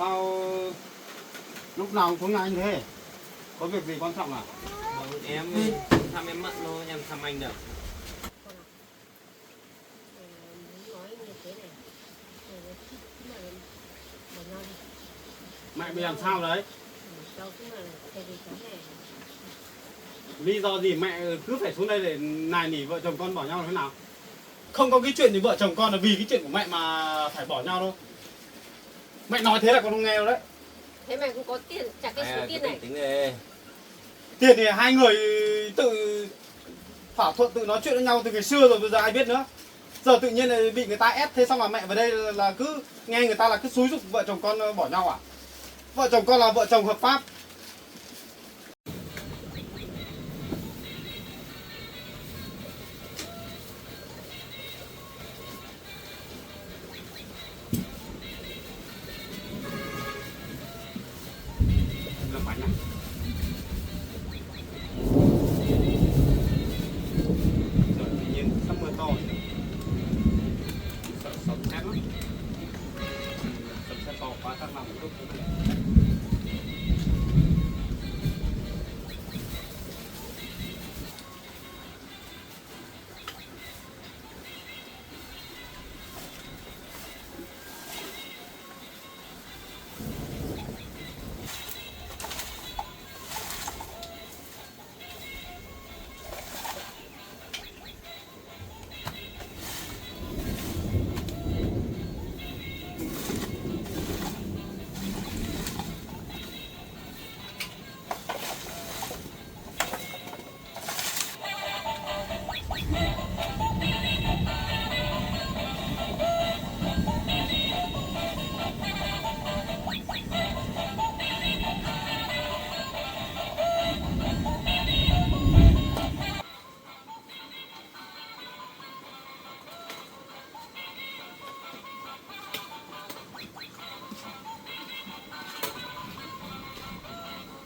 Sao lúc nào cũng xuống nhà anh thế? Có việc gì quan trọng à? Em thăm em Mận thôi, em thăm anh được. Mẹ bị làm sao đấy? Lý do gì mẹ cứ phải xuống đây để nài nỉ vợ chồng con bỏ nhau là thế nào? Không có cái chuyện gì vợ chồng con là vì cái chuyện của mẹ mà phải bỏ nhau đâu. Mẹ nói thế là con không nghe đâu đấy. Thế mày cũng có tiền, trả cái số tiền này. Tính về. Tiền thì hai người tự thỏa thuận, tự nói chuyện với nhau từ ngày xưa rồi, bây giờ ai biết nữa. Giờ tự nhiên lại bị người ta ép, thế xong là mẹ vào đây là cứ nghe người ta là cứ xúi giục vợ chồng con bỏ nhau à? Vợ chồng con là vợ chồng hợp pháp. Làm bánh à? Trời tự nhiên sắp mưa to. Sợ sấm sét lắm. Sấm sét to quá chắc nằm lúc cũng này.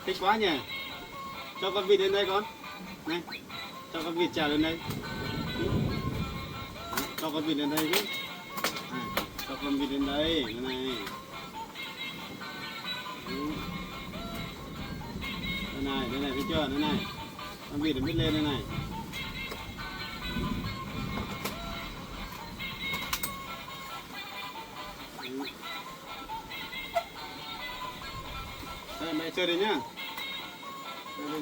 Thích quá nhỉ. Cho con vịt lên đây con. Này, cho con vịt trèo lên đây. Cho con vịt lên đây chứ. Này, cho con vịt lên đây. Thế này. Đây này, thấy chưa? Đây này. Con vịt nó biết lên đây này. Đây, mẹ chơi đấy nhá. Đây, đây.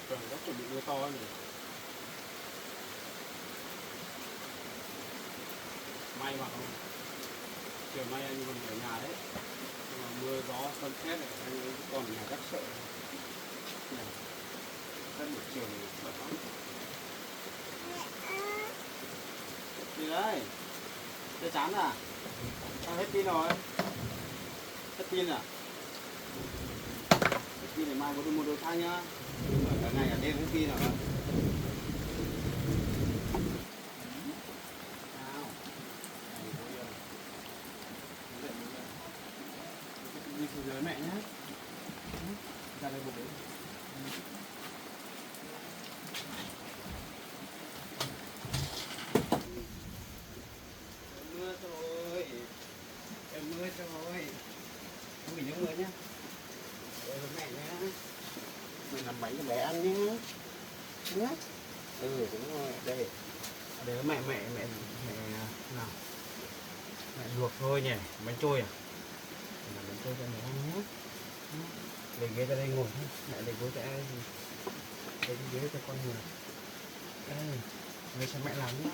Trời, nó chuẩn bị mưa to rồi. May mà không. Chiều nay anh còn ở nhà đấy. Nhưng mà mưa gió sấm sét này, anh còn ở nhà rất sợ. Này, rất một chiều này sợ lắm. Gì đấy? Chơi chán à? Sao hết pin rồi? Hết pin à? Hết pin để mai có mua đồ thay nhá. Nhưng mà cả ngày cả đêm hết pin rồi. Đi xuống dưới mẹ nhé. Ra đây bụng đấy. Mưa rồi. Em mưa rồi. Không bị nước mưa nhá. Rồi mẹ nhé. Mình làm bánh cho bé ăn nhé. Nhé. Ừ đúng rồi, đây. Để mẹ nào. Mẹ luộc thôi nhỉ, bánh trôi à? Làm bánh trôi cho mẹ ăn nhé. Để ghế ra đây ngồi thôi, mẹ để ghế cho ai gì? Để cái ghế cho con ngồi. Đây, ghế cho mẹ làm nhá.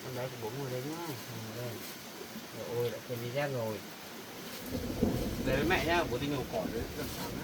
Con bé của bố ngồi đây nhá. Ngồi đây. Rồi, ôi đã quên đi dép rồi. Để với mẹ nhá, bố đi nhổ cỏ đấy, làm sáng á.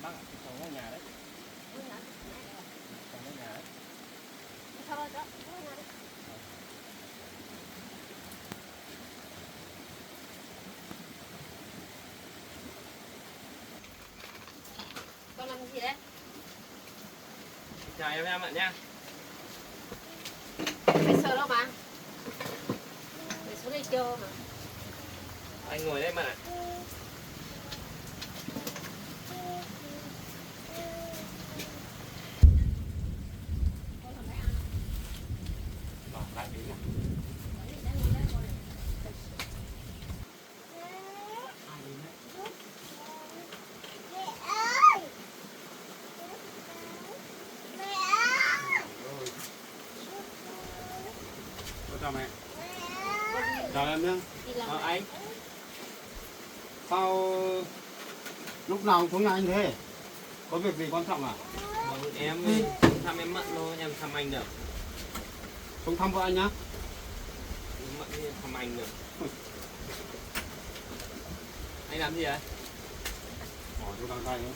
Bác ạ, cháu ở nhà đấy. Cháu ở nhà đấy. Con làm gì đấy? Chào em ạ nha. Mày sợ đâu mà. Mày xuống đây chơi mà. Anh ngồi đây mà. Bảo lại đến à? Chào mẹ. Chào em nhé. Đi làm Anh. Sao lúc nào cũng xuống nhà anh thế? Có việc gì quan trọng à? Vâng, em thăm em Mận thôi, em thăm anh được. Xuống thăm vợ anh nhá. Em Mận thì em thăm anh được. Anh làm gì vậy? Bỏ vô găng tay nữa.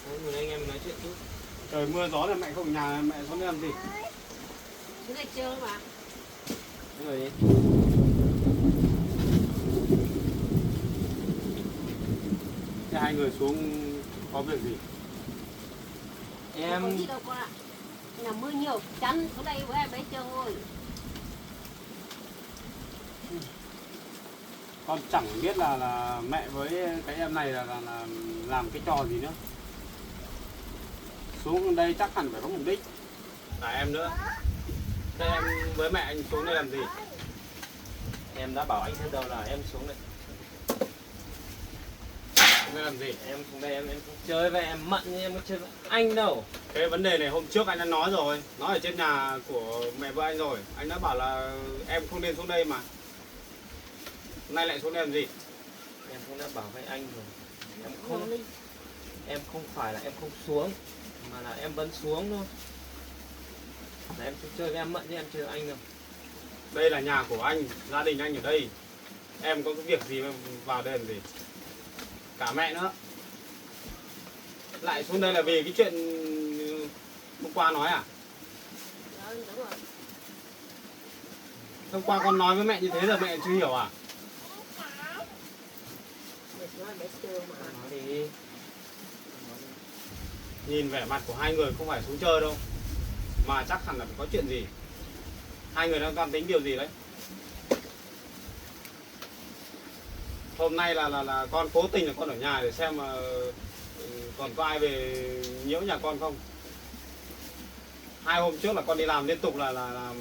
Đấy, ngồi đây anh em nói chuyện chút. Trời mưa gió là mẹ không ở nhà, mẹ xuống đây làm gì? xuống đây chơi mà. Ngồi đi. Thế hai người xuống có việc gì? Em không đi đâu con ạ. Là mưa nhiều, chắn xuống đây với em ấy chơi thôi. Con chẳng biết là mẹ với cái em này là làm cái trò gì nữa. Xuống đây chắc hẳn phải có mục đích. À em nữa. Thế em với mẹ anh xuống đây làm gì? Em đã bảo anh từ đầu là em xuống đây. Xuống đây làm gì? Em xuống đây em không chơi với em Mận nhưng em có chơi với anh đâu. Cái vấn đề này hôm trước anh đã nói rồi. Nói ở trên nhà của mẹ vợ anh rồi. Anh đã bảo là em không nên xuống đây mà. Hôm nay lại xuống đây làm gì? Em cũng đã bảo với anh rồi. Em không phải là em không xuống mà là em vẫn xuống thôi. Là em xuống chơi với em Mận chứ em chơi với anh đâu. Đây là nhà của anh, gia đình anh ở đây. Em có cái việc gì mà vào đây làm gì? Cả mẹ nữa. Lại xuống đây là vì cái chuyện hôm qua nói à? Đúng rồi. Hôm qua con nói với mẹ như thế giờ mẹ chưa hiểu à? Mày nói bé chưa mà. Nói đi. Nhìn vẻ mặt của hai người không phải xuống chơi đâu, mà chắc hẳn là phải có chuyện gì. Hai người đang toan tính điều gì đấy? Hôm nay là con cố tình là con ở nhà để xem mà còn có ai về nhiễu nhà con không. 2 hôm trước là con đi làm liên tục là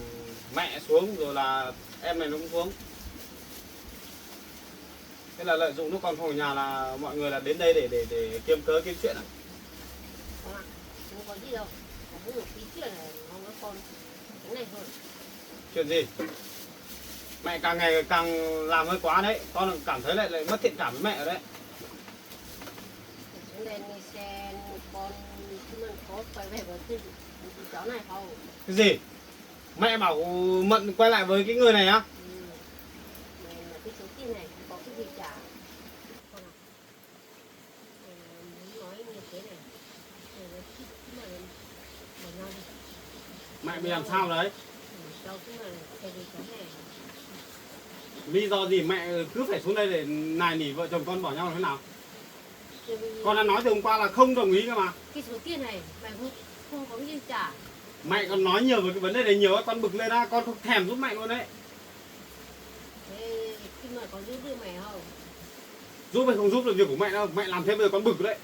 mẹ xuống rồi là em này nó cũng xuống. Thế là lợi dụng lúc con không ở nhà là mọi người là đến đây để kiếm cớ kiếm chuyện à? Con ạ, không có gì đâu. Có một tí chuyện là nó với con. Cái này thôi. Chuyện gì? Mẹ càng ngày càng làm hơi quá đấy. Con cảm thấy lại mất thiện cảm với mẹ rồi đấy. Xuống đây nghe xe con chứ mình có quay về với cái cháu này không? Cái gì? Mẹ bảo Mận quay lại với cái người này á? Ừ. Mày là cái số tiền này không có cái gì trả. Con ạ. Mày muốn nói như thế này. Mày thích mà nhau đi. Mẹ bị làm sao đấy? Đâu cũng là cái gì cháu này. Lý do gì mẹ cứ phải xuống đây để nài nỉ vợ chồng con bỏ nhau là thế nào? Rồi vì Con đã nói từ hôm qua là không đồng ý cơ mà. cái số tiền này mày không có cái gì trả. Mẹ còn nói nhiều về cái vấn đề này nhiều ấy, con bực lên á, con không thèm giúp mẹ luôn đấy. Thế khi mà có giúp được mày không? Giúp hay không giúp được việc của mẹ đâu, mẹ làm thế bây giờ con bực đấy.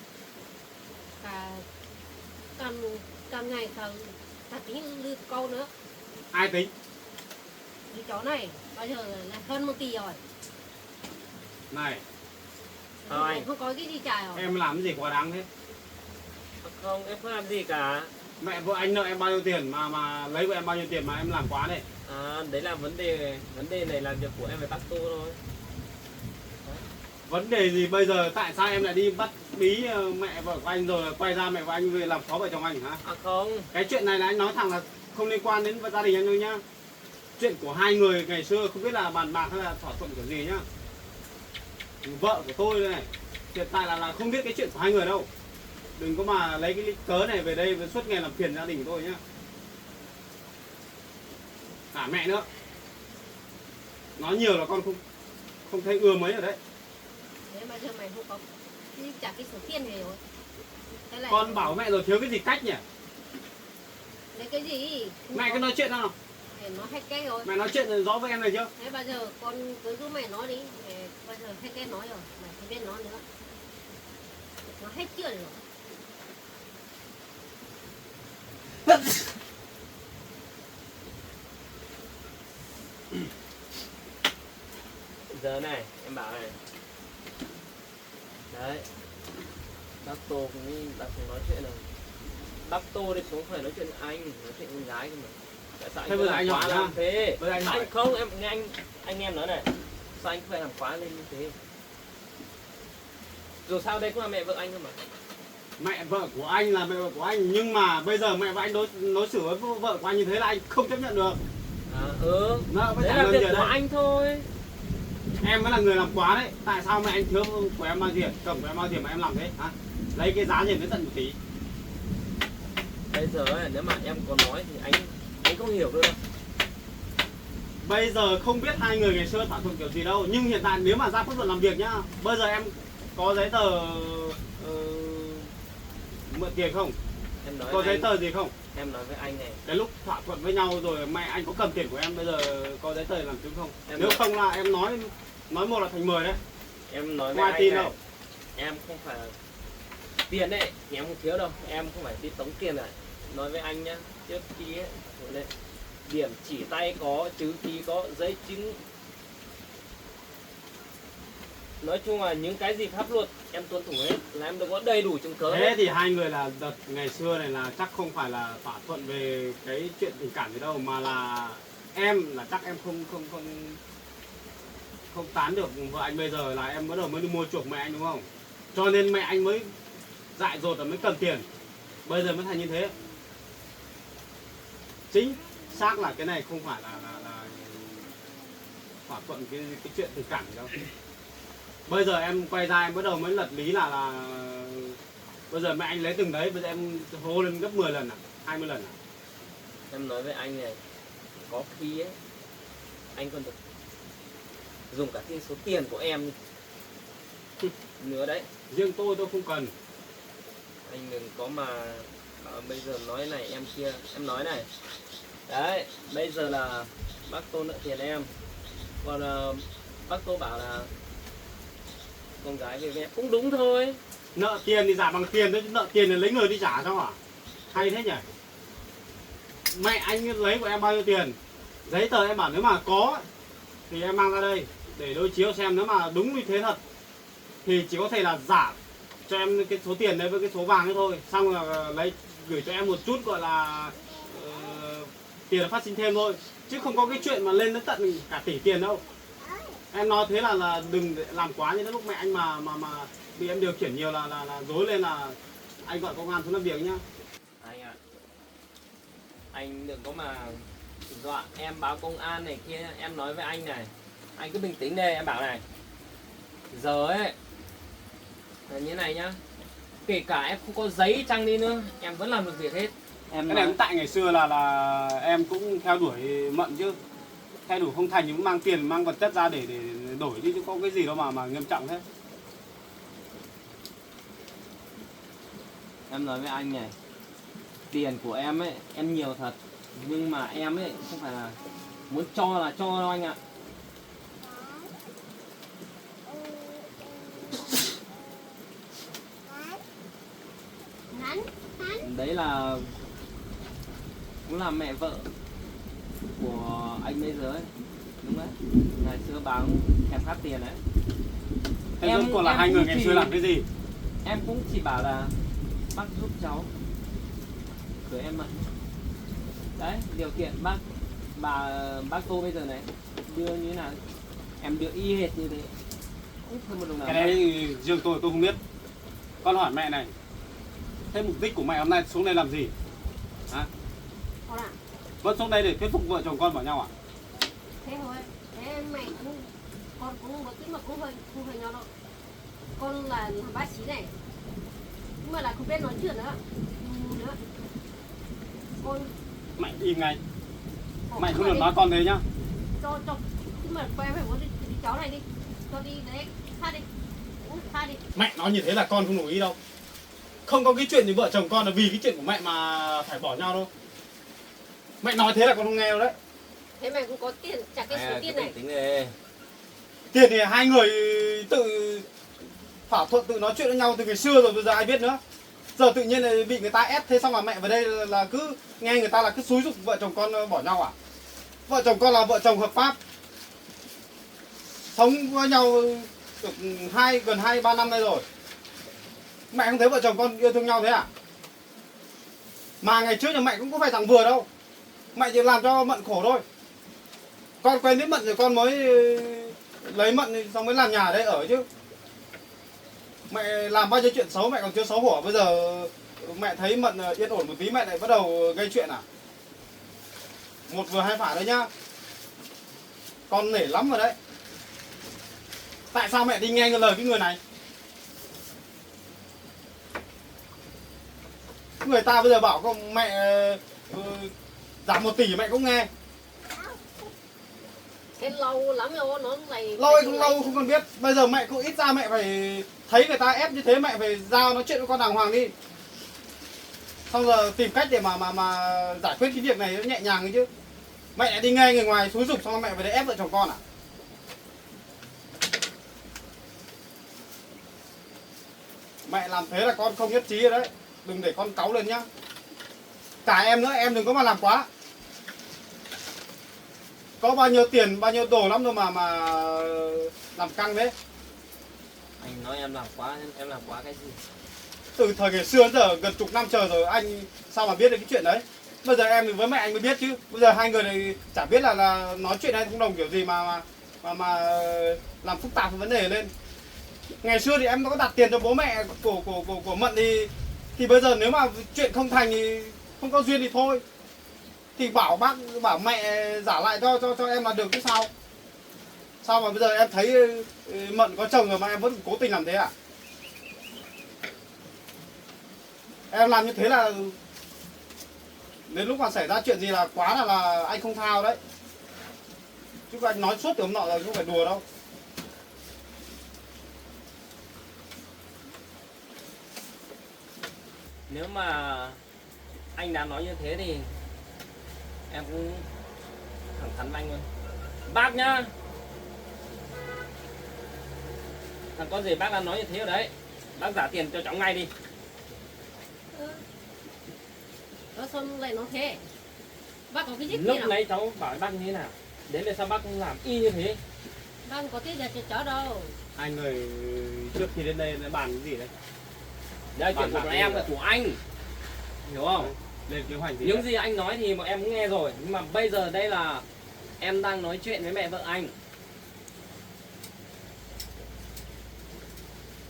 Càng ngày càng tính lư câu nữa. Ai tính? Cái chó này bây giờ là hơn 1 tỷ rồi. Này, Mày không có cái gì trả rồi. em làm cái gì quá đáng thế? Không, em không làm gì cả. Mẹ vợ anh nợ em bao nhiêu tiền mà lấy của em bao nhiêu tiền mà em làm quá đấy. À, đấy là vấn đề này là việc của em phải bắt tô thôi. Vấn đề gì bây giờ tại sao em lại đi bắt bí mẹ vợ của anh rồi quay ra mẹ của anh về làm khó vợ chồng anh hả? À không, Cái chuyện này là anh nói thẳng là không liên quan đến gia đình anh đâu nhá. Chuyện của hai người ngày xưa không biết là bàn bạc hay là thỏa thuận kiểu gì nhá. Vợ của tôi đây này, hiện tại là không biết cái chuyện của hai người đâu. Đừng có mà lấy cái cớ này về đây suốt ngày làm phiền gia đình của tôi nhá. Cả mẹ nữa. Nói nhiều là con không thấy ưa mấy ở đấy. Thế mà giờ mày không có cái trả cái số tiền này rồi. Thế lại Con bảo mẹ rồi thiếu cái gì cách nhỉ? lấy cái gì? Mẹ cứ nói chuyện nào. Mày nói hết cái rồi. Mẹ nói chuyện rõ với em này chưa? Thế bây giờ con cứ giúp mẹ nói đi. Mày bây giờ hết cái nói rồi. Mày không biết nói nữa. Nó hết chưa rồi. giờ này, em bảo này. Đấy. Bác Tô cũng đã không nói chuyện rồi. Bác Tô đi xuống phải nói chuyện với anh, nói chuyện con gái cơ mà. Tại sao Thế bây giờ anh hỏi nhá. làm thế? Bây giờ anh hỏi. Anh không, anh em nói này. Sao anh phải làm quá lên như thế? Dù sao đây cũng là mẹ vợ anh cơ mà. Mẹ vợ của anh là mẹ vợ của anh, nhưng mà bây giờ mẹ và anh đối xử với vợ của anh như thế là anh không chấp nhận được. À, Nó phải đấy trả là lời việc gì ở của đây? anh thôi. Em mới là người làm quá đấy. Tại sao mẹ anh thiếu của em bao tiền, chồng của em bao tiền mà em làm thế hả? Lấy cái giá nhìn đến tận 1 tỷ. Bây giờ ấy, nếu mà em có nói thì anh không hiểu được đâu. Bây giờ không biết hai người ngày xưa thỏa thuận kiểu gì đâu, nhưng hiện tại nếu mà ra pháp luật làm việc nhá, bây giờ em có giấy tờ mượn tiền không? Em nói Có với giấy anh, tờ gì không? em nói với anh này. Cái lúc thỏa thuận với nhau rồi mẹ anh có cầm tiền của em, bây giờ có giấy tờ làm chứng không? Em Nếu nói- không là em nói một là thành 10 đấy. Em nói với Ngoài anh tin này. đâu. Em không phải tiền đấy thì em không thiếu đâu, em không phải đi tống tiền này. Nói với anh nhá, trước khi ấy, lên điểm chỉ tay có, chữ ký có, giấy chứng. Nói chung là những cái gì pháp luật em tuân thủ hết, là em đều có đầy đủ chứng cứ Thế hết. thì hai người là đợt ngày xưa này là chắc không phải là thỏa thuận về cái chuyện tình cảm gì đâu, mà là em là chắc em không tán được vợ anh, bây giờ là em bắt đầu mới đi mua chuộc mẹ anh đúng không? Cho nên mẹ anh mới dại dột là mới cầm tiền. Bây giờ mới thành như thế. Chính xác là cái này không phải là thỏa thuận cái chuyện tình cảm gì đâu. Bây giờ em quay ra em bắt đầu mới lật lý là bây giờ mẹ anh lấy từng đấy, bây giờ em hô lên gấp 10 lần à, 20 lần à? Em nói với anh này, có khi ấy anh còn được dùng cả cái số tiền của em nữa đấy. Riêng tôi không cần. Anh đừng có mà bây giờ nói này em kia, em nói này. Đấy, bây giờ là bác Tô nợ tiền em. Còn bác Tô bảo là con gái về với em cũng đúng thôi. Nợ tiền thì trả bằng tiền thôi, nợ tiền thì lấy người đi trả sao à? Hay thế nhỉ? Mẹ anh lấy của em bao nhiêu tiền? Giấy tờ em bảo nếu mà có thì em mang ra đây để đối chiếu xem, nếu mà đúng như thế thật thì chỉ có thể là giả cho em cái số tiền đấy với cái số vàng ấy thôi, xong là lấy gửi cho em một chút gọi là tiền phát sinh thêm thôi, chứ không có cái chuyện mà lên đến tận cả tỷ tiền đâu. Em nói thế là đừng làm quá, như lúc mẹ anh mà bị em điều khiển nhiều là dối lên là anh gọi công an xuống làm việc nhá. Anh ạ, anh đừng có mà dọa em báo công an này kia. Em nói với anh này, anh cứ bình tĩnh đây. Em bảo này, giờ ấy là như này nhá, kể cả em không có giấy chăng đi nữa em vẫn làm được việc hết. Em Cái nói... này cũng tại ngày xưa là em cũng theo đuổi Mận chứ, theo đuổi không thành thì cũng mang tiền mang vật chất ra để đổi chứ có cái gì đâu mà nghiêm trọng thế. Em nói với anh này, tiền của em ấy em nhiều thật, nhưng mà em ấy không phải là muốn cho là cho đâu anh ạ. Đấy là cũng là mẹ vợ của anh bây giờ ấy, đúng đấy. Ngày xưa bà cũng thèm khát tiền đấy. Thế rốt cuộc là hai người ngày xưa làm cái gì? Em cũng chỉ bảo là bác giúp cưới em Mận. Đấy, điều kiện bác Tô bây giờ này đưa như thế nào em đưa y hệt như thế, cũng không một đồng nào. Cái đấy riêng tôi không biết. Con hỏi mẹ này, thế mục đích của mẹ hôm nay xuống đây làm gì? Hả? Vẫn xuống đây để thuyết phục vợ chồng con bỏ nhau à? Thế thôi, thế mày cũng, con cũng một tí mà cũng hơi nhau đâu. Con là làm bác sĩ này, nhưng mà là không biết nói chuyện nữa. Con Mẹ im ngay. Mẹ không được nói con thế nhá. cho nhưng mà quay phải muốn đi cháu này đi, cho đi đấy, tha đi, tha đi. Mẹ nói như thế là con không đồng ý đâu. Không có cái chuyện gì vợ chồng con là vì cái chuyện của mẹ mà phải bỏ nhau đâu. Mẹ nói thế là con không nghe đâu đấy. Thế mày cũng có tiền, trả cái số tiền này. Tính này. Tiền thì hai người tự thỏa thuận, tự nói chuyện với nhau từ ngày xưa rồi, bây giờ ai biết nữa. Giờ tự nhiên lại bị người ta ép, thế xong là mẹ vào đây là cứ nghe người ta là cứ xúi giục vợ chồng con bỏ nhau à? Vợ chồng con là vợ chồng hợp pháp, sống với nhau được gần 2-3 năm nay rồi. Mẹ không thấy vợ chồng con yêu thương nhau thế à? Mà ngày trước nhà mẹ cũng có phải thằng vừa đâu. Mẹ chỉ làm cho Mận khổ thôi. Con quen biết Mận rồi con mới lấy Mận xong mới làm nhà ở đây ở chứ. Mẹ làm bao nhiêu chuyện xấu mẹ còn chưa xấu hổ, bây giờ mẹ thấy Mận yên ổn một tí mẹ lại bắt đầu gây chuyện à? Một vừa hai phải đấy nhá. Con nể lắm rồi đấy. Tại sao mẹ đi nghe lời cái người này? Người ta bây giờ bảo con mẹ giảm 1 tỷ mẹ cũng nghe. Thế lâu lắm rồi nó này. Lâu hay không lâu không cần biết. Bây giờ mẹ cũng ít ra mẹ phải thấy người ta ép như thế mẹ phải giao nói chuyện với con đàng hoàng đi. Xong giờ tìm cách để mà giải quyết cái việc này nó nhẹ nhàng ấy chứ. Mẹ lại đi nghe người ngoài xúi giục xong rồi mẹ phải để ép vợ chồng con à? Mẹ làm thế là con không nhất trí rồi đấy. Đừng để con cáu lên nhá. Cả em nữa, em đừng có mà làm quá. Có bao nhiêu tiền, bao nhiêu đồ lắm rồi mà làm căng đấy. Anh nói em làm quá cái gì? Từ thời ngày xưa đến giờ gần chục năm trời rồi, anh sao mà biết được cái chuyện đấy. Bây giờ em thì với mẹ anh mới biết chứ. Bây giờ hai người này chả biết là nói chuyện hay không đồng kiểu gì mà làm phức tạp vấn đề lên. Ngày xưa thì em có đặt tiền cho bố mẹ của Mận thì bây giờ nếu mà chuyện không thành thì không có duyên thì thôi. Thì bảo mẹ giả lại cho em là được chứ sao? Sao mà bây giờ em thấy Mận có chồng rồi mà em vẫn cố tình làm thế à? Em làm như thế là đến lúc mà xảy ra chuyện gì là quá là anh không thao đấy. chứ anh nói suốt từ hôm nọ rồi không phải đùa đâu. Nếu mà anh đã nói như thế thì em cũng thẳng thắn với anh luôn. Bác nhá, thằng con gì bác đã nói như thế rồi đấy, bác trả tiền cho cháu ngay đi. Nó xong lại nói thế. Bác có cái giết gì Lúc nào? nãy cháu bảo bác như thế nào, đến về sao bác không làm y như thế? Bác không có tiết ra cho cháu đâu. Hai người trước khi đến đây đã bàn cái gì đấy? Đây chuyện của em là của anh, hiểu không? Lên kế hoạch gì? Những gì anh nói thì bọn em cũng nghe rồi, nhưng mà bây giờ đây là em đang nói chuyện với mẹ vợ anh.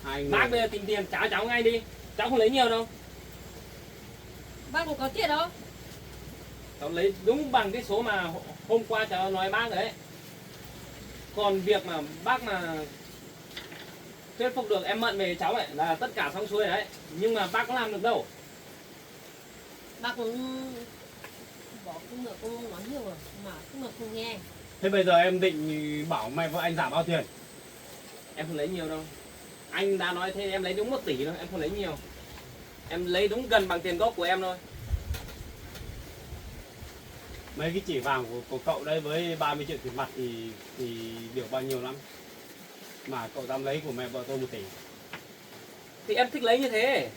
Hai người... Bác bây giờ tìm tiền trả cháu ngay đi, cháu không lấy nhiều đâu. Bác không có tiết đâu. Cháu lấy đúng bằng cái số mà hôm qua cháu nói bác đấy. Còn việc mà bác mà thuyết phục được em Mận về cháu ấy là tất cả xong xuôi đấy. Nhưng mà bác có làm được đâu. Bác cũng bỏ cũng được, cũng nói nhiều rồi mà cũng được không nghe. Thế bây giờ em định bảo mẹ vợ anh giảm bao tiền? Em không lấy nhiều đâu. Anh đã nói thế em lấy đúng 1 tỷ thôi, em không lấy nhiều. Em lấy đúng gần bằng tiền gốc của em thôi. Mấy cái chỉ vàng của cậu đây với 30 triệu tiền mặt thì được bao nhiêu lắm. Mà cậu dám lấy của mẹ vợ tôi 1 tỷ. Thì em thích lấy như thế.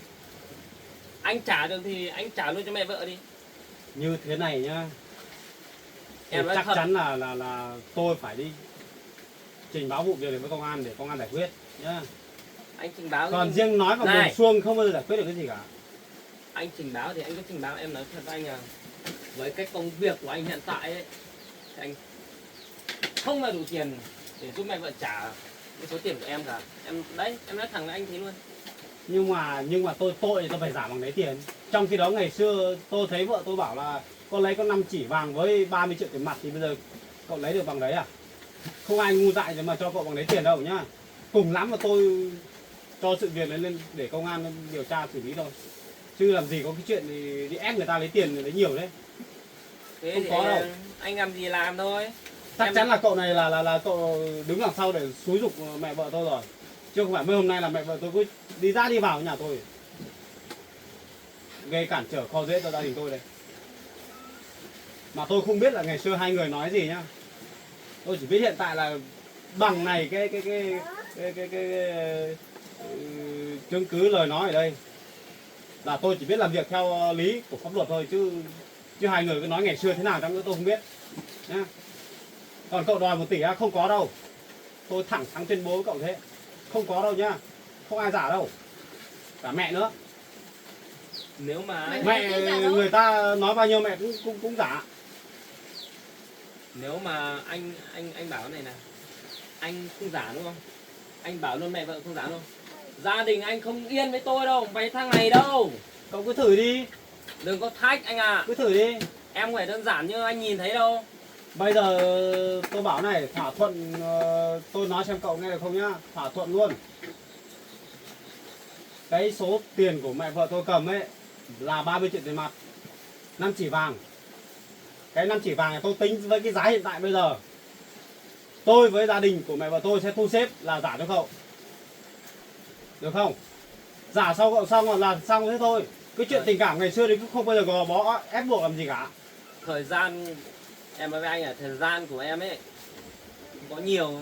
Anh trả được thì anh trả luôn cho mẹ vợ đi. Như thế này nhá. Em nói Chắc thật. chắn là tôi phải đi trình báo vụ việc này với công an để công an giải quyết nhá. Anh trình báo. Còn riêng nói vào Này. buồng xuông không bao giờ giải quyết được cái gì cả. Anh trình báo thì anh cứ trình báo, em nói thật với anh là với cái công việc của anh hiện tại ấy, thì anh không là đủ tiền để giúp mẹ vợ trả cái số tiền của em cả. Em đấy, em nói thẳng với anh thế luôn. Nhưng mà tôi tội thì tôi phải giảm bằng lấy tiền. Trong khi đó ngày xưa tôi thấy vợ tôi bảo là con lấy con 5 chỉ vàng với 30 triệu tiền mặt thì bây giờ cậu lấy được bằng đấy à? Không ai ngu dại mà cho cậu bằng đấy tiền đâu nhá. Cùng lắm mà tôi cho sự việc lên để công an điều tra xử lý thôi. Chứ làm gì có cái chuyện thì đi ép người ta lấy tiền lấy nhiều đấy. Thế Không thì có đâu. anh làm gì làm thôi. Chắc Em- chắn là cậu này là cậu đứng đằng sau để xúi giục mẹ vợ tôi rồi. Chứ không phải mấy hôm nay là mẹ vợ tôi cứ đi ra đi vào nhà tôi. Gây cản trở kho dễ cho gia đình tôi đây. Mà tôi không biết là ngày xưa hai người nói gì nhá. Tôi chỉ biết hiện tại là bằng này cái chứng cứ lời nói ở đây. Là tôi chỉ biết làm việc theo lý của pháp luật thôi chứ hai người cứ nói ngày xưa thế nào chăng nữa tôi không biết. Nhá. Còn cậu đòi 1 tỷ không có đâu. Tôi thẳng thắn tuyên bố với cậu thế. Không có đâu nhá. Không ai giả đâu. Cả mẹ nữa. Nếu mà Mẹ người ta nói bao nhiêu mẹ cũng giả. nếu mà anh bảo này này, anh không giả đúng không? Anh bảo luôn mẹ vợ không giả luôn. Gia đình anh không yên với tôi đâu, với thằng này đâu. Cậu cứ thử đi. Đừng có thách anh à. Cứ thử đi. Em không phải đơn giản như anh nhìn thấy đâu. Bây giờ tôi bảo này, thỏa thuận tôi nói xem cậu nghe được không nhá. Thỏa thuận luôn. Cái số tiền của mẹ vợ tôi cầm ấy là 30 triệu tiền mặt, 5 chỉ vàng. Cái 5 chỉ vàng này tôi tính với cái giá hiện tại bây giờ. Tôi với gia đình của mẹ vợ tôi sẽ thu xếp là giả cho cậu. Được không? Giả sau cậu xong là xong thế thôi. Cái chuyện tình cảm ngày xưa thì cũng không bao giờ gò bó ép buộc làm gì cả. Thời gian em nói với anh là thời gian của em ấy có nhiều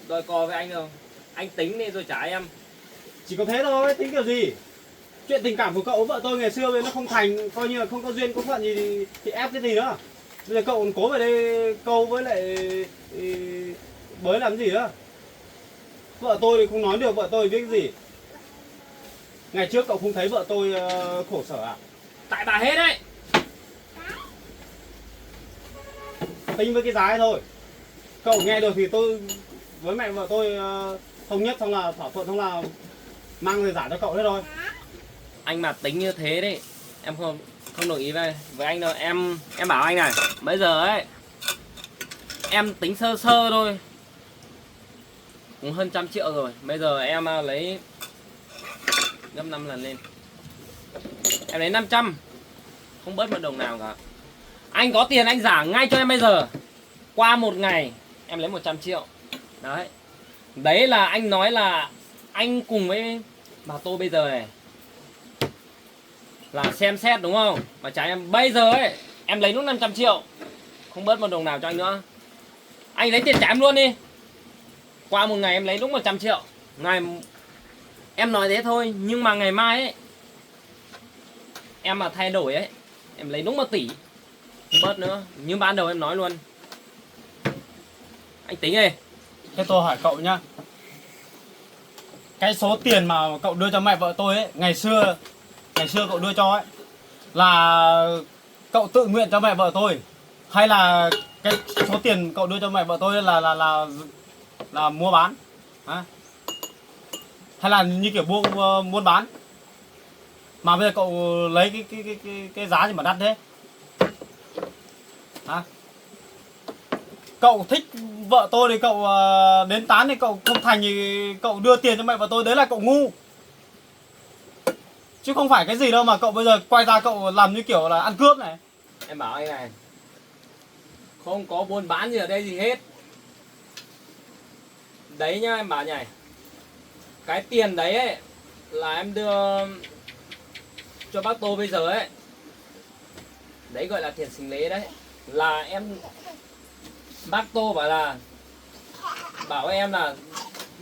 đôi co với anh đâu. Anh tính đi rồi trả em. Chỉ có thế thôi, tính kiểu gì? Chuyện tình cảm của cậu vợ tôi ngày xưa bên nó không thành, coi như là không có duyên có phận gì thì ép cái gì nữa. Bây giờ cậu còn cố về đây câu với lại bới làm gì nữa. Vợ tôi thì không nói được, vợ tôi biết cái gì. Ngày trước cậu không thấy vợ tôi khổ sở à? Tại bà hết đấy. Tính với cái giá ấy thôi. Cậu nghe được thì tôi với mẹ vợ tôi thống nhất xong là thỏa thuận xong là mang người giả cho cậu hết thôi. Anh mà tính như thế đấy, em không đồng ý với anh đâu. Em bảo anh này, bây giờ ấy em tính sơ sơ thôi cũng hơn 100 triệu rồi. Bây giờ em lấy gấp 5 lần lên. Em lấy 500, không bớt một đồng nào cả. Anh có tiền anh giả ngay cho em bây giờ. Qua 1 ngày em lấy 100 triệu. Đấy. Đấy là anh nói là anh cùng với bà Tô bây giờ này là xem xét đúng không? Mà trả em bây giờ ấy, em lấy lúc 500 triệu. Không bớt một đồng nào cho anh nữa. Anh lấy tiền trả em luôn đi. Qua một ngày em lấy lúc 100 triệu. Ngày em nói thế thôi, nhưng mà ngày mai ấy em mà thay đổi ấy, em lấy đúng 1 tỷ. Không bớt nữa. Như ban đầu em nói luôn. Anh tính đi. Thế tôi hỏi cậu nhá. Cái số tiền mà cậu đưa cho mẹ vợ tôi ấy, ngày xưa cậu đưa cho ấy là cậu tự nguyện cho mẹ vợ tôi, hay là cái số tiền cậu đưa cho mẹ vợ tôi là mua bán? Hả? Hay là như kiểu buôn bán? Mà bây giờ cậu lấy cái giá gì mà đắt thế? Hả? Cậu thích vợ tôi thì cậu đến tán thì cậu không thành thì cậu đưa tiền cho mẹ vợ tôi, đấy là cậu ngu. Chứ không phải cái gì đâu mà cậu bây giờ quay ra cậu làm như kiểu là ăn cướp này. Em bảo anh này, không có buôn bán gì ở đây gì hết. Đấy nhá, em bảo nhảy, cái tiền đấy ấy là em đưa cho bác Tô bây giờ ấy. Đấy gọi là tiền sinh lễ đấy. Là em, bác Tô bảo em là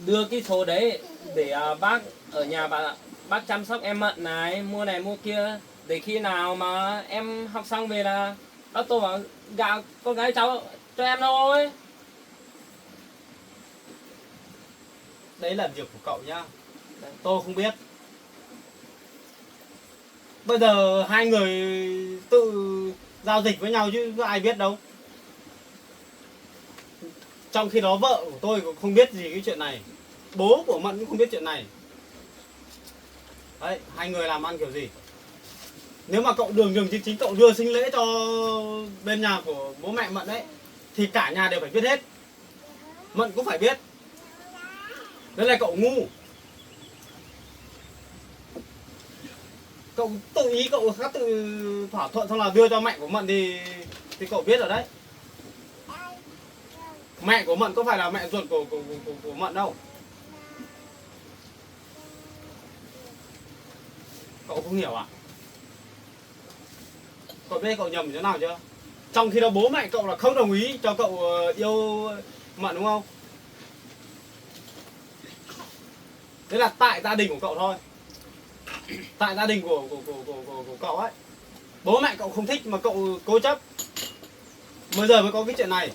đưa cái số đấy để bác ở nhà bác chăm sóc em Mận này mua kia, để khi nào mà em học xong về là bác Tô bảo gạo con gái cháu cho em thôi. Đấy là việc của cậu nhá. Tôi không biết. Bây giờ hai người tự giao dịch với nhau chứ có ai biết đâu. Trong khi đó vợ của tôi cũng không biết gì cái chuyện này, bố của Mận cũng không biết chuyện này. Đấy, hai người làm ăn kiểu gì? Nếu mà cậu đường chính cậu đưa sinh lễ cho bên nhà của bố mẹ Mận đấy thì cả nhà đều phải biết hết. Mận cũng phải biết. Đấy là cậu ngu. Cậu tự ý cậu tự thỏa thuận xong là đưa cho mẹ của Mận thì cậu biết rồi đấy. Mẹ của Mận có phải là mẹ ruột của Mận đâu. Cậu không hiểu à? Cậu biết cậu nhầm chỗ nào chưa? Trong khi đó bố mẹ cậu là không đồng ý cho cậu yêu Mận đúng không? Đấy là tại gia đình của cậu thôi. Tại gia đình của cậu ấy. Bố mẹ cậu không thích mà cậu cố chấp. Bây giờ mới có cái chuyện này.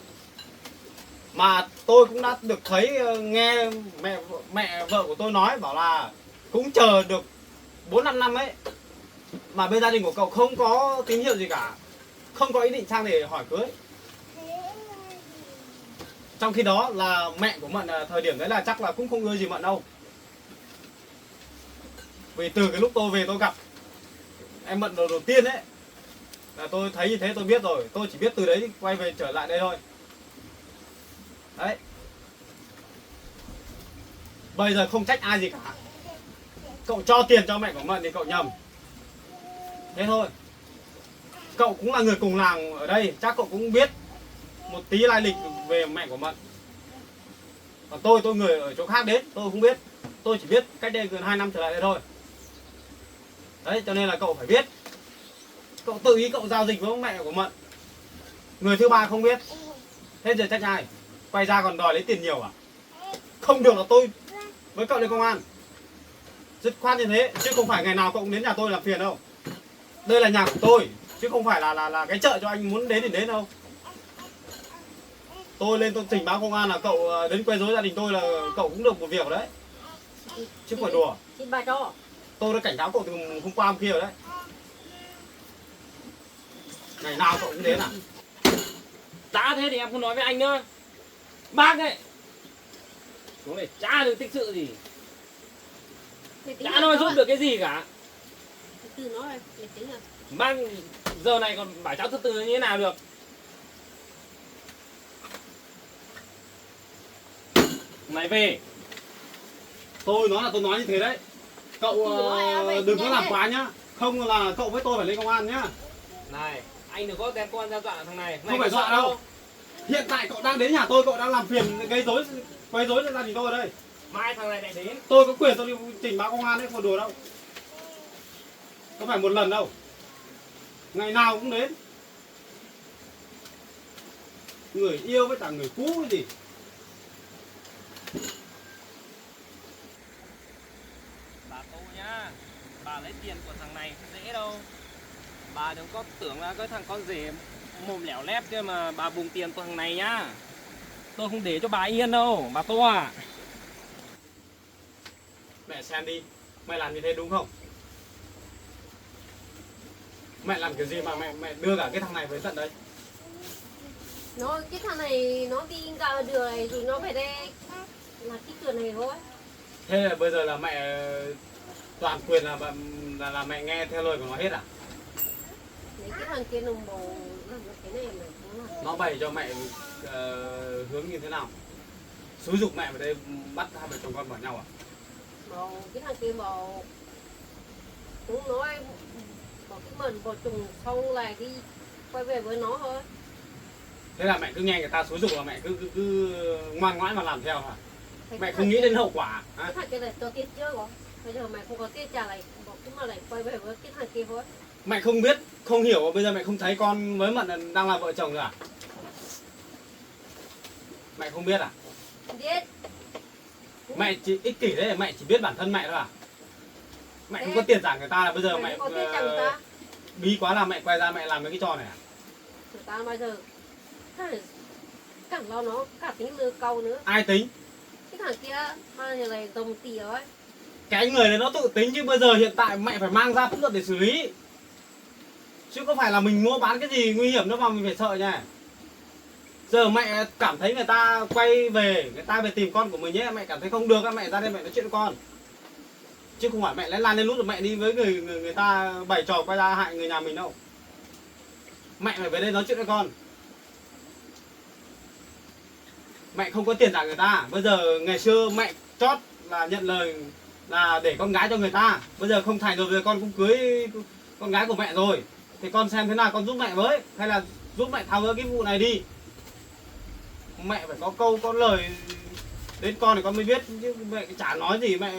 Mà tôi cũng đã được thấy nghe mẹ vợ của tôi nói bảo là cũng chờ được 4-5 năm ấy mà bên gia đình của cậu không có tín hiệu gì cả, không có ý định sang để hỏi cưới. Trong khi đó là mẹ của Mận thời điểm đấy là chắc là cũng không ưa gì Mận đâu. Vì từ cái lúc tôi về tôi gặp em Mận đầu tiên ấy là tôi thấy như thế tôi biết rồi. Tôi chỉ biết từ đấy quay về trở lại đây thôi. Đấy. Bây giờ không trách ai gì cả. Cậu cho tiền cho mẹ của Mận thì cậu nhầm. Thế thôi. Cậu cũng là người cùng làng ở đây, chắc cậu cũng biết một tí lai lịch về mẹ của Mận. Còn tôi người ở chỗ khác đến, tôi không biết. Tôi chỉ biết cách đây gần 2 năm trở lại đây thôi. Đấy, cho nên là cậu phải biết. Cậu tự ý cậu giao dịch với mẹ của Mận. Người thứ ba không biết. Thế giờ trách ai? Quay ra còn đòi lấy tiền nhiều à? Không được là tôi với cậu lên công an. Dứt khoát như thế, chứ không phải ngày nào cậu cũng đến nhà tôi làm phiền đâu. Đây là nhà của tôi, chứ không phải là cái chợ cho anh muốn đến thì đến đâu. Tôi lên tôi trình báo công an là cậu đến quấy rối gia đình tôi là cậu cũng được một việc đấy. Chứ không phải đùa. Xin bà cho. Tôi đã cảnh cáo cậu từ hôm qua hôm kia rồi đấy. Ngày nào cậu cũng đến à? Đã thế thì em không nói với anh nữa. Bác ấy xuống này chả được tích sự gì, chả nói giúp được cái gì cả. Từ nói rồi, để tính rồi. Bác giờ này còn bảo cháu từ từ như thế nào được. Này về. Tôi nói là tôi nói như thế đấy. Cậu đừng có làm quá nhá. Không là cậu với tôi phải lên công an nhá. Này, anh đừng có đem con ra dọa thằng này. Không phải dọa đâu. Hiện tại cậu đang đến nhà tôi, cậu đang làm phiền quấy rối cho gia đình tôi ở đây. Mai thằng này lại đến. Tôi có quyền tôi đi trình báo công an đấy, không đùa đâu. Có phải một lần đâu. Ngày nào cũng đến. Người yêu với cả người cũ cái gì. Bà tôi nhá, bà lấy tiền của thằng này không dễ đâu. Bà đừng có tưởng là cái thằng con rể mồm lẻo lép kia mà bà vùng tiền của thằng này nhá. Tôi không để cho bà yên đâu, bà tôi à. Mẹ xem đi, mẹ làm như thế đúng không? Mẹ làm kiểu gì mà mẹ đưa cả cái thằng này với tận đấy? Cái thằng này nó đi ra đường này rồi nó về đây là cái cửa này thôi. Thế là bây giờ là mẹ toàn quyền là mẹ nghe theo lời của nó hết à? Đấy, cái thằng kia nồng bầu làm cái này mà cũng là Nó bày cho mẹ hướng như thế nào? Xúi giục mẹ vào đây bắt hai vợ chồng con bỏ nhau à? bảo cái thằng kia bảo cũng nói bảo cái mình bỏ trùng xong lại đi quay về với nó thôi. Thế là mẹ cứ nghe người ta xúi giục là mẹ cứ ngoan ngoãn mà làm theo hả? Thế Mẹ cái không thằng nghĩ kia- đến hậu quả hả? Cái thằng kia này cho tiền chưa có. Bây giờ mày không có tiền trả lại bảo cũng mà lại quay về với cái thằng kia thôi. Mẹ không biết, không hiểu, bây giờ mẹ không thấy con với Mận đang là vợ chồng rồi à? Mẹ không biết à? Biết. Mẹ chỉ ích kỷ đấy, mẹ chỉ biết bản thân mẹ thôi à? Mẹ không Thế- có tiền trả người ta là bây giờ Mày mẹ không có tiền trả người ta. bí quá là mẹ quay ra mẹ làm mấy cái trò này à? Người ta bây giờ càng lo nó cả tính lừa câu nữa. Ai tính? Cái thằng kia mà giờ này đồng tỷ rồi. Cái người này nó tự tính chứ bây giờ hiện tại mẹ phải mang ra pháp luật để xử lý. Chứ có phải là mình mua bán cái gì nguy hiểm đâu mà mình phải sợ nha. Giờ mẹ cảm thấy người ta quay về, người ta về tìm con của mình nhé, mẹ cảm thấy không được, mẹ ra đây mẹ nói chuyện với con. Chứ không phải mẹ lấy lan lên lút rồi mẹ đi với người ta bày trò quay ra hại người nhà mình đâu. Mẹ phải về đây nói chuyện với con. Mẹ không có tiền trả người ta. Bây giờ ngày xưa mẹ chót là nhận lời là để con gái cho người ta. Bây giờ không thành rồi, bây giờ con cũng cưới con gái của mẹ rồi. Thì con xem thế nào con giúp mẹ với. Hay là giúp mẹ tháo gỡ cái vụ này đi. Mẹ phải có câu có lời đến con thì con mới biết. Chứ mẹ chả nói gì, mẹ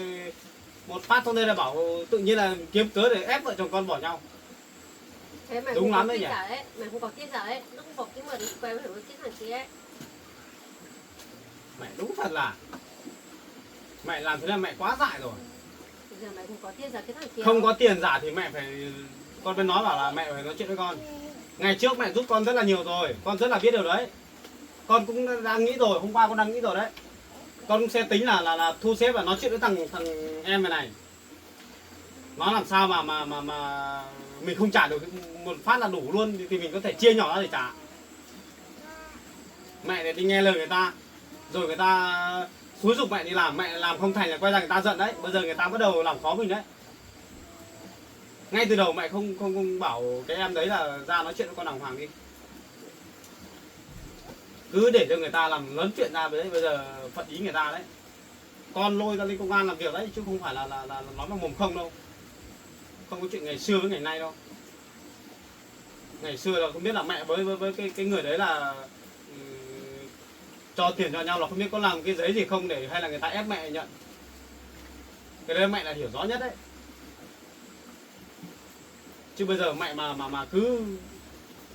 một phát trong đây là bảo tự nhiên là kiếm cớ để ép vợ chồng con bỏ nhau. Thế mày Đúng không lắm có đấy tiền nhỉ? trả đấy. Mày không có tiền trả đấy. Lúc bỏ cái mình quay về với cái thằng kia ấy. Mẹ đúng thật là mẹ làm thế là mẹ quá dại rồi. Bây giờ mày không có tiền trả cái thằng kia. Không có tiền giả thì mẹ phải, con mới nói bảo là mẹ phải nói chuyện với con. Ngày trước mẹ giúp con rất là nhiều rồi, con rất là biết điều đấy. Con cũng đang nghĩ rồi, hôm qua con đang nghĩ rồi đấy. Con cũng sẽ tính là thu xếp và nói chuyện với thằng em này. Nó làm sao mà mình không trả được một phát là đủ luôn thì mình có thể chia nhỏ ra để trả. Mẹ này đi nghe lời người ta, rồi người ta xúi giục mẹ đi làm, mẹ làm không thành là quay ra người ta giận đấy. Bây giờ người ta bắt đầu làm khó mình đấy. Ngay từ đầu mẹ không bảo cái em đấy là ra nói chuyện với con đàng hoàng đi. Cứ để cho người ta làm lớn chuyện ra đấy, bây giờ phận ý người ta đấy. Con lôi ra lên công an làm việc đấy chứ không phải là nói bằng mồm không đâu. Không có chuyện ngày xưa với ngày nay đâu. Ngày xưa là không biết là mẹ với cái người đấy là cho tiền cho nhau là không biết có làm cái giấy gì không để hay là người ta ép mẹ nhận. Cái đấy mẹ là hiểu rõ nhất đấy. Chứ bây giờ mẹ mà cứ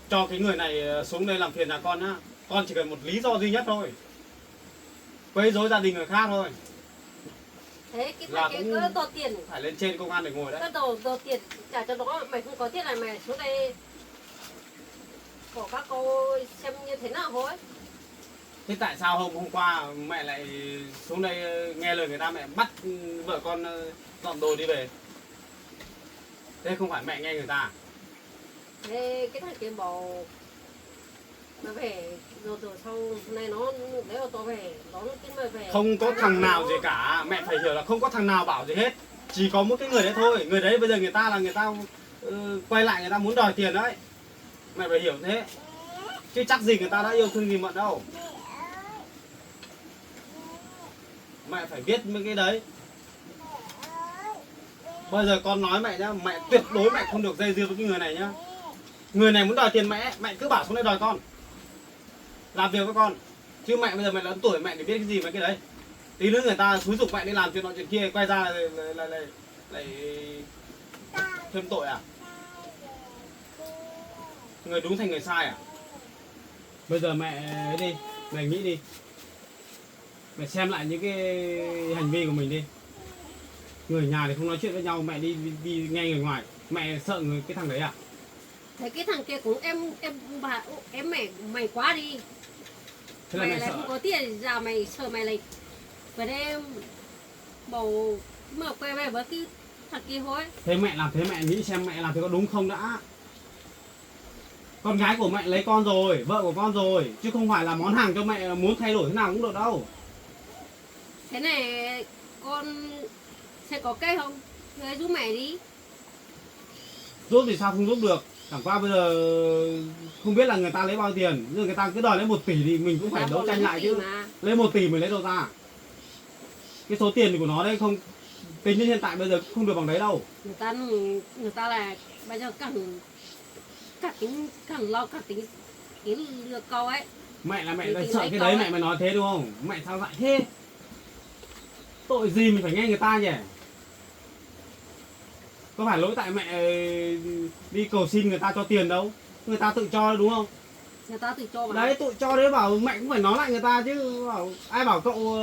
cho cái người này xuống đây làm phiền nhà con nhá. Con chỉ cần một lý do duy nhất thôi. Quấy rối gia đình người khác thôi. Thế cái Là thằng kia cũng- cứ đòi tiền. Phải lên trên công an để ngồi đấy. Cứ đòi tiền trả cho nó. Mày không có tiền này mày xuống đây bỏ các cô xem như thế nào thôi. Thế tại sao hôm qua mẹ lại xuống đây nghe lời người ta, mẹ bắt vợ con dọn đồ đi về? Thế không phải mẹ nghe người ta à? Thế cái thằng kia bảo nó về rồi sau này nó lấy ô tô về đón cái mày về. Không có thằng nào gì cả, mẹ phải hiểu là không có thằng nào bảo gì hết. Chỉ có một cái người đấy thôi, người đấy bây giờ người ta quay lại người ta muốn đòi tiền đấy. Mẹ phải hiểu thế. Chứ chắc gì người ta đã yêu thương gì Mận đâu. Mẹ phải biết mấy cái đấy. Bây giờ con nói mẹ nhá, mẹ tuyệt đối mẹ không được dây dưa với cái người này nhá. Người này muốn đòi tiền mẹ cứ bảo xuống đây đòi con. làm việc với con. Chứ mẹ bây giờ mẹ lớn tuổi mẹ thì biết cái gì mấy cái đấy. Tí nữa người ta xúi giục mẹ đi làm chuyện nọ chuyện kia, quay ra lại thêm tội à? Người đúng thành người sai à? Bây giờ mẹ ấy đi, mẹ nghĩ đi. Mẹ xem lại những cái hành vi của mình đi. Người nhà thì không nói chuyện với nhau, mẹ đi nghe người ngoài. Mẹ sợ cái thằng đấy à? Thấy cái thằng kia cũng em mày quá đi. Thế là Mày mẹ lại sợ không à? có tiền giờ mày sợ mày lại về đây bầu mà quay về với cái thằng kia thôi. Thế mẹ làm thế mẹ nghĩ xem mẹ làm thế có đúng không đã? Con gái của mẹ lấy con rồi, vợ của con rồi, chứ không phải là món hàng cho mẹ muốn thay đổi thế nào cũng được đâu. Thế này con sẽ có cây không? Thế giúp mẹ đi. Giúp thì sao không giúp được. Chẳng qua bây giờ không biết là người ta lấy bao tiền, nhưng người ta cứ đòi lấy 1 tỷ thì mình cũng phải đấu tranh lại chứ. Mà. Lấy 1 tỷ mình lấy đâu ra? Cái số tiền của nó đây không tính đến hiện tại bây giờ không được bằng đấy đâu. Người ta là bây giờ càng lo càng tính lừa câu ấy. Mẹ là mẹ Thì đã lấy sợ cái câu đấy ấy. mẹ mới nói thế đúng không? Mẹ sao dại thế? Tội gì mình phải nghe người ta nhỉ? Có phải lỗi tại mẹ đi cầu xin người ta cho tiền đâu. Người ta tự cho đúng không? Người ta tự cho mà. Đấy tự cho đấy, bảo mẹ cũng phải nói lại người ta chứ. Ai bảo cậu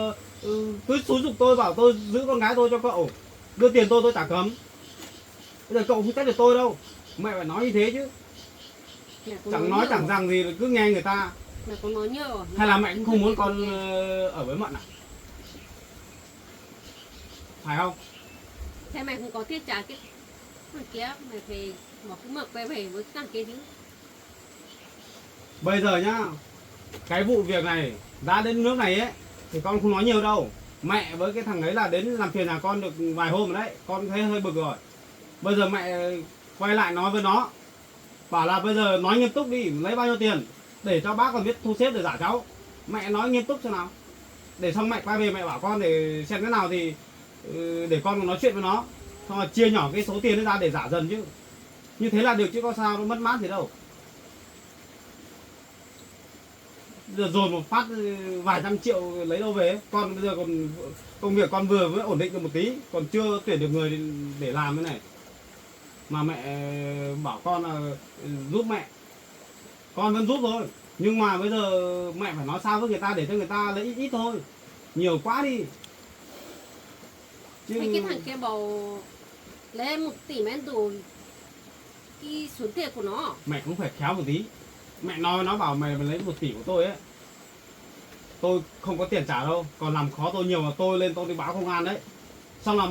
cứ xúi giục tôi bảo tôi giữ con gái tôi cho cậu, đưa tiền tôi trả cấm. Bây giờ cậu không trách được tôi đâu. Mẹ phải nói như thế chứ. Mẹ cũng Chẳng nói nhiều. chẳng rằng gì cứ nghe người ta. Mẹ cũng nói nhiều. Hay là mẹ cũng không muốn con ở với Mận à? Phải không? Thế mày không có tiền trả cái thằng kia, mày phải bỏ cái mực quay về với thằng kia chứ. Bây giờ nhá, cái vụ việc này đã đến nước này ấy thì con không nói nhiều đâu. Mẹ với cái thằng ấy là đến làm phiền nhà con được vài hôm rồi đấy, con thấy hơi bực rồi. Bây giờ mẹ quay lại nói với nó, bảo là bây giờ nói nghiêm túc đi, lấy bao nhiêu tiền để cho bác còn biết thu xếp để giả cháu. Mẹ nói nghiêm túc xem nào, để xong mẹ quay về mẹ bảo con để xem thế nào thì để con nói chuyện với nó, xong rồi chia nhỏ cái số tiền ấy ra để giả dần chứ. Như thế là được chứ có sao nó mất mát gì đâu. Giờ dồn một phát vài trăm triệu lấy đâu về. Con bây giờ còn công việc con vừa mới ổn định được một tí, còn chưa tuyển được người để làm cái này mà mẹ bảo con là giúp mẹ. Con vẫn giúp thôi, nhưng mà bây giờ mẹ phải nói sao với người ta để cho người ta lấy ít ít thôi, nhiều quá đi chứ. Thế cái thằng kia bầu lấy 1 tỷ men rồi cái số tiền của nó. Mẹ cũng phải khéo một tí. Mẹ nói nó bảo mày lấy 1 tỷ của tôi ấy, tôi không có tiền trả đâu, còn làm khó tôi nhiều mà tôi lên tôi đi báo công an đấy. Xong là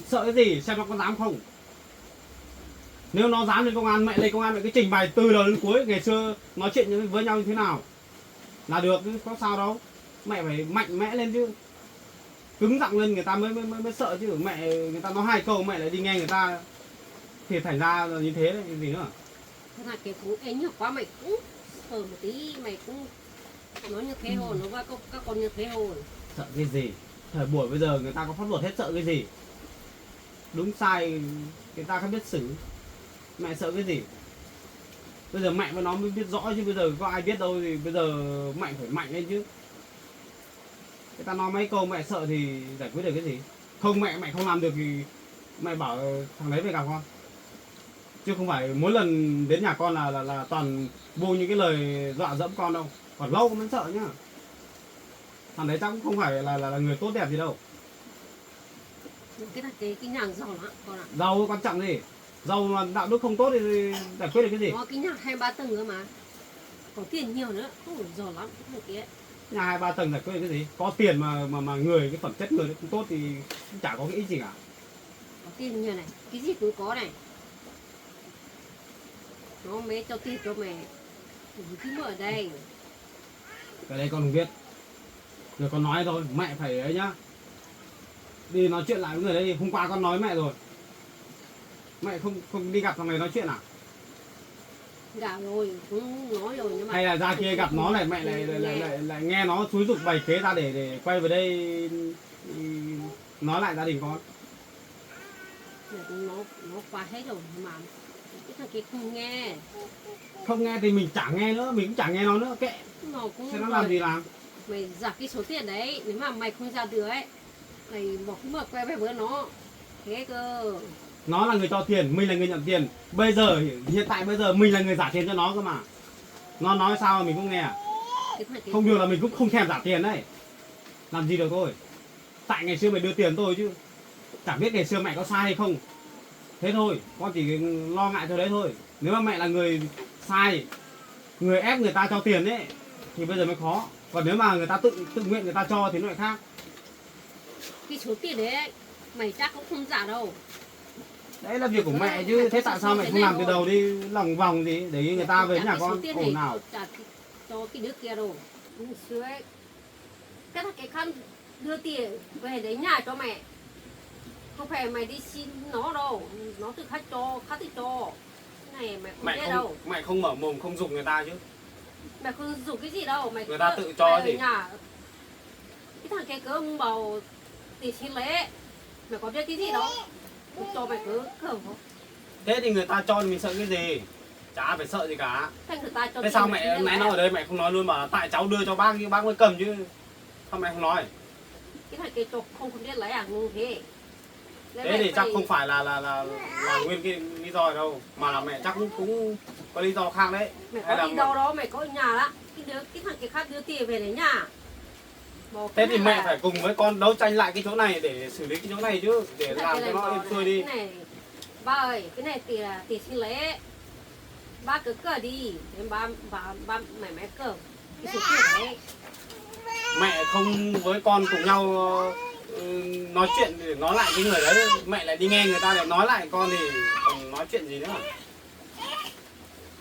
sợ cái gì, xem nó có dám không. Nếu nó dám lên công an, mẹ lên công an mẹ cứ trình bày từ đầu đến cuối ngày xưa nói chuyện với nhau như thế nào là được chứ có sao đâu. Mẹ phải mạnh mẽ lên chứ, cứng rắn lên người ta mới sợ chứ. Mẹ người ta nói 2 câu mẹ lại đi nghe người ta thì thành ra là như thế đấy, gì nữa. Thế là cái cũng ấy nhiều quá, mày cũng sợ một tí, mày cũng nói như thế hồn, nó qua các con như thế hồn. Sợ cái gì? Thời buổi bây giờ người ta có pháp luật hết, sợ cái gì? Đúng sai người ta không biết xử. Mẹ sợ cái gì? Bây giờ mẹ với nó mới biết rõ chứ bây giờ có ai biết đâu. Thì bây giờ mẹ phải mạnh lên chứ. Người ta nói mấy câu mẹ sợ thì giải quyết được cái gì? Không mẹ không làm được thì mẹ bảo thằng đấy về gặp con. Chứ không phải mỗi lần đến nhà con là toàn buông những cái lời dọa dẫm con đâu. Còn lâu mới sợ nhá. Thằng đấy chắc cũng không phải là người tốt đẹp gì đâu. Cái thằng cái nhà giàu lắm con ạ. Giàu quan trọng gì? Giàu mà đạo đức không tốt thì giải quyết được cái gì? Nó cái nhà 2-3 tầng nữa mà, có tiền nhiều nữa, không phải giàu lắm cái thằng kia. Nhà 2-3 tầng giải quyết được cái gì? Có tiền mà người cái phẩm chất người nó không tốt thì chả có cái ích gì cả. Có tiền nhiều này, cái gì cũng có này. Nó mới cho tiền cho mẹ, cứ mở ở đây. Cái đấy con không biết. Rồi con nói thôi, mẹ phải ấy nhá. Đi nói chuyện lại với người đấy đi. Hôm qua con nói mẹ rồi. Mẹ không đi gặp thằng này nói chuyện à? Gà rồi, cũng nói rồi nhưng mà Hay là ra kia gặp nó này mẹ lại nghe nó xúi giục bày kế ra để quay về đây nói lại gia đình con. nó qua hết rồi nhưng mà cái thằng kia không nghe. Không nghe thì mình chẳng nghe nữa, mình cũng chẳng nghe nó nữa, kệ. Nó cũng Thế nó làm gì làm? mày giả cái số tiền đấy, nếu mà mày không ra được ấy, mày bỏ cái mở quay về với nó. Thế cơ. Nó là người cho tiền, mình là người nhận tiền. Bây giờ hiện tại bây giờ mình là người trả tiền cho nó cơ mà. Nó nói sao mà mình không nghe à? Cái thằng kia Không được là mình cũng không thèm trả tiền đấy. Làm gì được thôi. Tại ngày xưa mày đưa tiền tôi chứ. Chẳng biết ngày xưa mẹ có sai hay không. Thế thôi, con chỉ lo ngại thôi đấy thôi. Nếu mà mẹ là người sai, người ép người ta cho tiền ấy, thì bây giờ mới khó. Còn nếu mà người ta tự nguyện người ta cho thì nó lại khác. cái số tiền đấy ấy, mày chắc cũng không giả đâu. Đấy là việc của mẹ chứ. Thế tại sao mẹ không làm từ đầu đi lòng vòng gì để người ta về nhà con ổn nào? Trả cho cái đứa kia đâu. Ngày xưa ấy, cái thằng cái khăn đưa tiền về đến nhà cho mẹ. Không phải mày đi xin nó đâu, nó tự khách tự cho. Cái này mày không biết đâu. Mẹ không mở mồm không dùng người ta chứ. Mày không dùng cái gì đâu, mày Người ta tự cho mày gì? ở nhà. Cái thằng kia cứ ông bầu tiền xin lễ. Mày có biết cái gì đâu. Cho mày cứ không. Thế thì người ta cho thì mình sợ cái gì? Chả phải sợ gì cả. Thế người ta cho Thế sao tiền mẹ xin lễ. nó ở đây mẹ không nói luôn mà tại cháu đưa cho bác nhưng bác mới cầm chứ. Sao mẹ không nói? Cái thằng kia cho không biết lấy à ngu thế. Thế thì chắc không phải là nguyên cái lý do đâu mà là mẹ chắc cũng có lý do khác đấy. Mày Hay có là đi đâu đó, mày có ở nhà đó. Cái thằng kia khác đưa tiền về đến nhà. thế thì mẹ phải cùng với con đấu tranh lại cái chỗ này để xử lý cái chỗ này chứ, để làm cho nó êm xuôi đi. Cái này, ba ơi, cái này tiền xin lễ. Ba cứ cờ đi, đến ba mày cờ. Cái số tiền đấy. Mẹ không với con cùng nhau nói chuyện để nói lại cái người đấy, mẹ lại đi nghe người ta lại nói lại con thì còn nói chuyện gì nữa.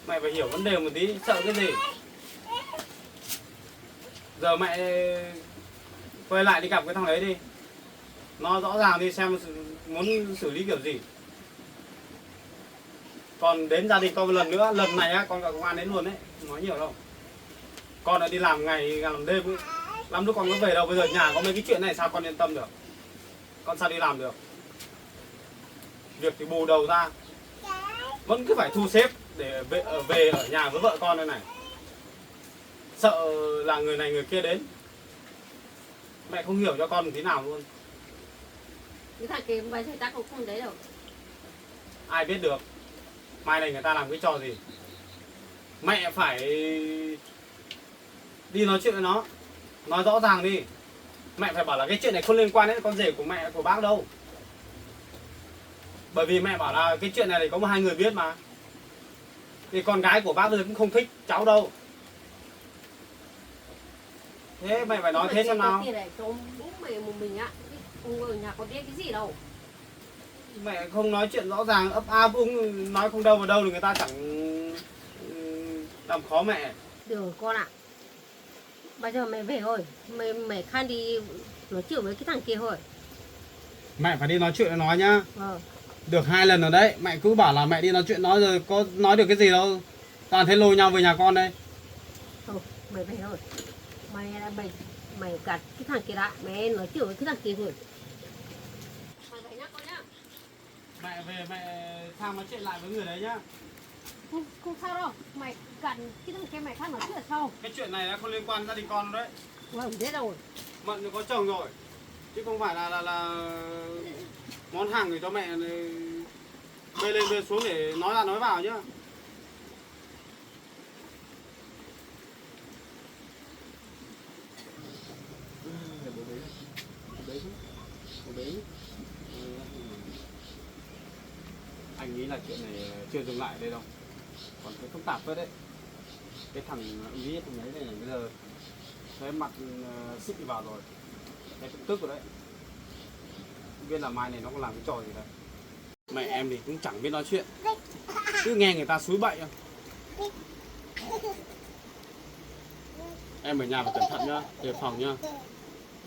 Mẹ phải hiểu vấn đề một tí, sợ cái gì. Giờ mẹ quay lại đi gặp cái thằng đấy đi, nó rõ ràng đi xem muốn xử lý kiểu gì. Còn đến gia đình con một lần nữa, lần này á con gọi công an đến luôn đấy, không nói nhiều đâu. Con đã đi làm ngày làm đêm ấy. Lắm lúc con có về đâu, bây giờ nhà có mấy cái chuyện này sao con yên tâm được. Con sao đi làm được. Việc thì bù đầu ra, vẫn cứ phải thu xếp để về ở nhà với vợ con đây này. Sợ là người này người kia đến. Mẹ không hiểu cho con một tí nào luôn. Cái thằng kia bây giờ ta cũng không đấy đâu. Ai biết được mai này người ta làm cái trò gì. Mẹ phải đi nói chuyện với nó, nói rõ ràng đi. Mẹ phải bảo là cái chuyện này không liên quan đến con rể của mẹ của bác đâu. Bởi vì mẹ bảo là cái chuyện này thì có hai người biết mà. Thì con gái của bác bây giờ cũng không thích cháu đâu. Thế mẹ phải nói thế xem nào. Tiền này cho bố mày một mình á. Ông ở nhà có biết cái gì đâu. Mẹ không nói chuyện rõ ràng ấp a ung nói không đâu vào đâu thì người ta chẳng làm khó mẹ. Được con ạ. Bây giờ mày về thôi. Mày khăn đi nói chuyện với cái thằng kia thôi. Mẹ phải đi nói chuyện với nó nhá. Ờ. Được 2 lần rồi đấy, mẹ cứ bảo là mẹ đi nói chuyện nói rồi có nói được cái gì đâu. Toàn thấy lôi nhau về nhà con đây. Thôi, mày về thôi. Mày gạt cái thằng kia đã. Mày nói chuyện với cái thằng kia thôi. Mày về nhá con nhá. Mẹ về mẹ sang nói chuyện lại với người đấy nhá. Không sao đâu. Mày gạt cái thằng kia mày khác nói chuyện sau. Cái chuyện này không liên quan gia đình con đấy. Mày không biết đâu. Mận có chồng rồi. Chứ không phải là món hàng để cho mẹ bê lên bê xuống để nói ra nói vào nhá. Anh nghĩ là chuyện này chưa dừng lại đây đâu, còn cái phức tạp phết đấy. Cái thằng Lý thằng ấy này bây giờ thấy mặt xích vào rồi, cái cũng tức rồi đấy. Không biết là mai này nó có làm cái trò gì đấy. Mẹ em thì cũng chẳng biết nói chuyện, cứ nghe người ta xúi bậy thôi. Em ở nhà phải cẩn thận nhá, đề phòng nhá,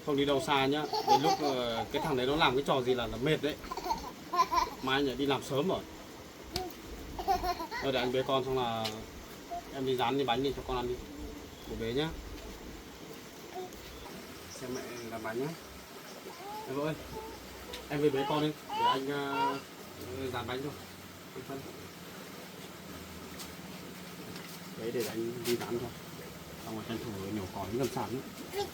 không đi đâu xa nhá. Đến lúc cái thằng đấy nó làm cái trò gì là mệt đấy. Mai nhỉ đi làm sớm rồi. Rồi để anh bế con xong là em đi rán đi bánh đi cho con ăn đi. Bố bế nhá. Xem mẹ làm bánh nhá. Em ơi, em về bế con đi để anh dán bánh cho. đấy để anh đi bán cho, xong rồi tranh thủ nhổ cỏ những gầm sàn nữa.